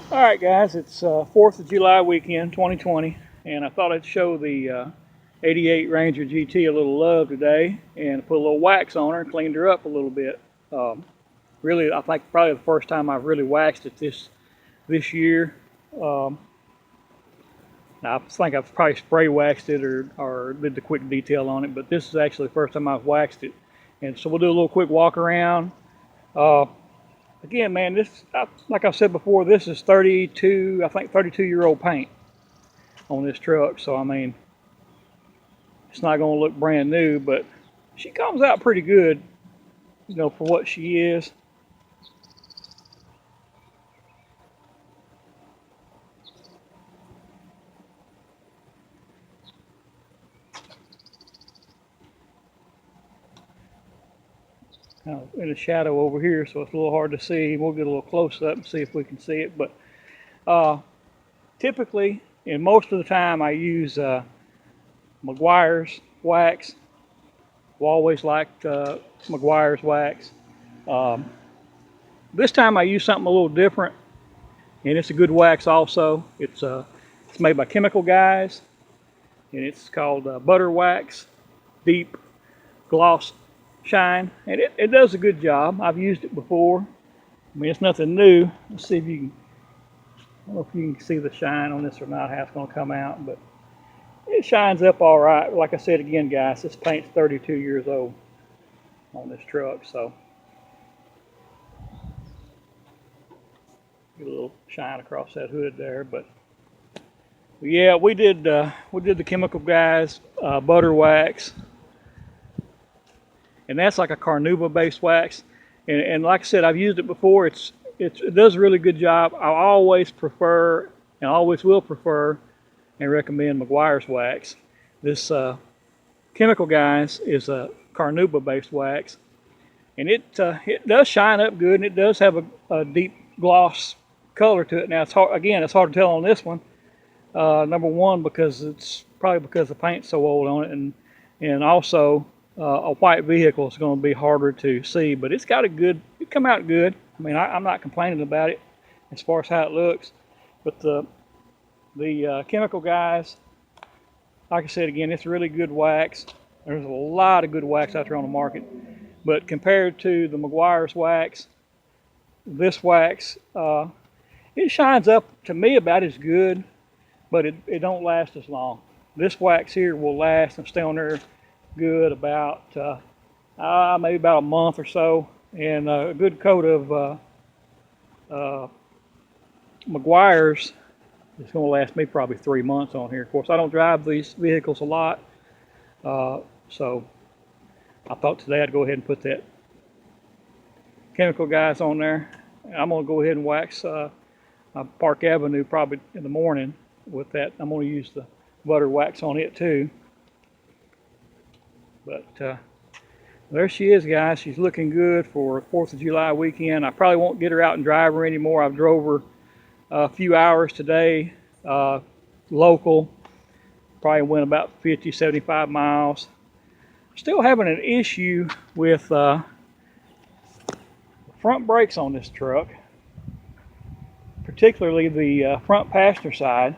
All right, guys, it's 4th of July weekend, 2020, and I thought I'd show the 88 Ranger GT a little love today and put a little wax on her and cleaned her up a little bit. Um, Really, I think probably the first time I've really waxed it this year. Um, I think I've probably spray waxed it or did the quick detail on it, but this is actually the first time I've waxed it. And so we'll do a little quick walk around. Uh, Again, man, like I said before, this is 32, I think 32-year-old paint on this truck. So, I mean, it's not going to look brand new, but she comes out pretty good, for what she is. Kind of in the shadow over here, so it's a little hard to see. We'll get a little close up and see if we can see it. But uh, typically, and most of the time, I use Meguiar's wax. I've always liked Meguiar's wax. Um, this time I use something a little different, and it's a good wax also. It's made by Chemical Guys, and it's called Butter Wax Deep Gloss Shine, and it does a good job. I've used it before. I mean, it's nothing new. Let's see if you can. I don't know if you can see the shine on this or not, how it's going to come out, but it shines up all right. Like I said again, guys, this paint's 32 years old on this truck, so get a little shine across that hood there. But yeah, we did the Chemical Guys butter wax, and that's like a carnauba based wax. And like I said, I've used it before. It does a really good job. I always prefer and always will prefer and recommend Meguiar's wax. This Chemical Guys is a carnauba based wax, and it does shine up good, and it does have a deep gloss color to it. Now it's hard, again, it's hard to tell on this one. Number one, because the paint's so old on it, and also a white vehicle is going to be harder to see. But it come out good. I mean, I'm not complaining about it as far as how it looks. But the Chemical Guys, like I said again, it's a really good wax. There's a lot of good wax out there on the market, but compared to the Meguiar's wax, this wax it shines up to me about as good, but it don't last as long. This wax here will last and stay on there good about maybe about a month or so, and a good coat of Meguiar's is going to last me probably 3 months on here. Of course, I don't drive these vehicles a lot, so I thought today I'd go ahead and put that Chemical Guys on there. I'm going to go ahead and wax Park Avenue probably in the morning with that. I'm going to use the butter wax on it too. But there she is, guys. She's looking good for 4th of July weekend. I probably won't get her out and drive her anymore. I've drove her a few hours today, local. Probably went about 50, 75 miles. Still having an issue with front brakes on this truck, particularly the front passenger side.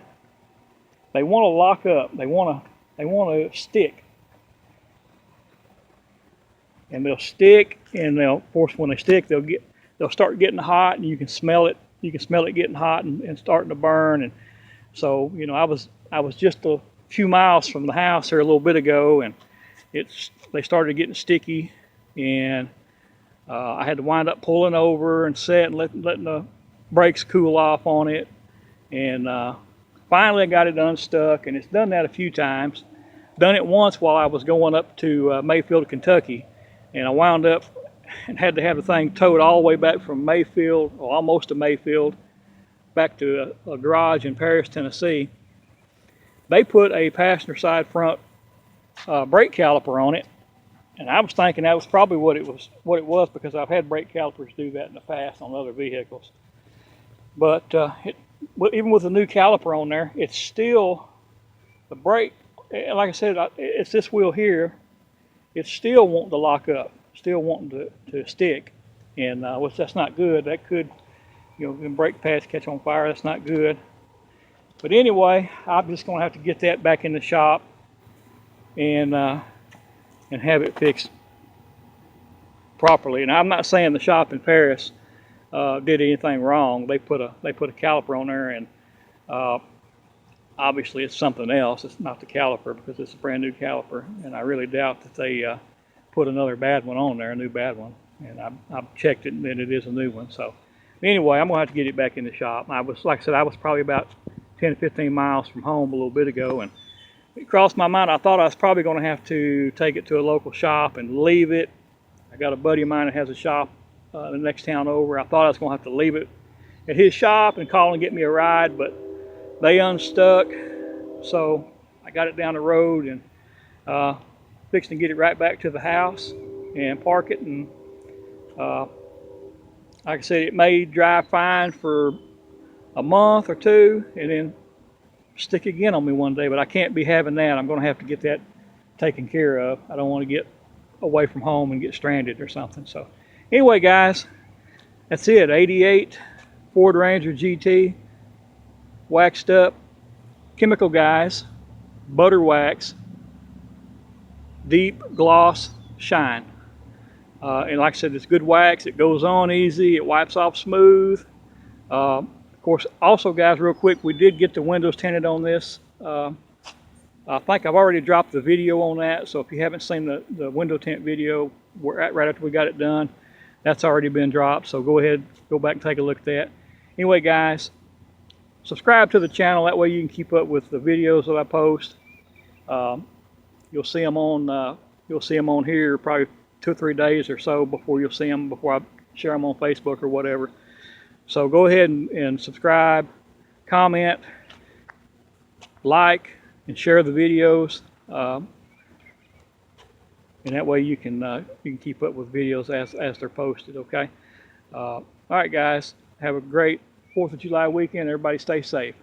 They want to lock up. They want to stick, and they'll stick. And of course, when they stick, they'll start getting hot, and you can smell it. You can smell it getting hot and starting to burn. And so, I was just a few miles from the house here a little bit ago, and they started getting sticky, and I had to wind up pulling over and letting the brakes cool off on it, and finally I got it unstuck. And it's done that a few times. Done it once while I was going up to Mayfield, Kentucky, and I wound up and had to have the thing towed all the way back from Mayfield, or almost to Mayfield, back to a garage in Paris, Tennessee. They put a passenger side front brake caliper on it, and I was thinking that was probably what it was because I've had brake calipers do that in the past on other vehicles. But even with the new caliper on there, it's still the brake. Like I said, it's this wheel here. It's still wanting to lock up, still wanting to stick, and which that's not good. That could You know, when brake pads catch on fire, that's not good. But anyway, I'm just going to have to get that back in the shop and have it fixed properly. And I'm not saying the shop in Paris did anything wrong. They put a caliper on there, and obviously it's something else. It's not the caliper because it's a brand new caliper, and I really doubt that they put another bad one on there, a new bad one. And I've checked it, and it is a new one. So anyway, I'm gonna have to get it back in the shop. I was, like I said, I was probably about 10 to 15 miles from home a little bit ago, and it crossed my mind. I thought I was probably going to have to take it to a local shop and leave it. I got a buddy of mine that has a shop the next town over. I thought I was going to have to leave it at his shop and call and get me a ride, but they unstuck, so I got it down the road and fixing to get it right back to the house and park it. And like I said, it may drive fine for a month or two and then stick again on me one day, but I can't be having that. I'm going to have to get that taken care of. I don't want to get away from home and get stranded or something. So anyway, guys, that's it. 88 Ford Ranger GT, waxed up, chemical guys, butter wax, deep gloss shine. And like I said, it's good wax. It goes on easy. It wipes off smooth. Of course, also, guys, real quick, we did get the windows tinted on this. I think I've already dropped the video on that, so if you haven't seen the window tint video right after we got it done, that's already been dropped, so go ahead, go back and take a look at that. Anyway, guys, subscribe to the channel. That way you can keep up with the videos that I post. You'll see them on here probably 2 or 3 days or so before you'll see them, before I share them on Facebook or whatever. So go ahead and subscribe, comment, like, and share the videos, and that way you can keep up with videos as they're posted. Okay. All right, guys. Have a great 4th of July weekend. Everybody stay safe.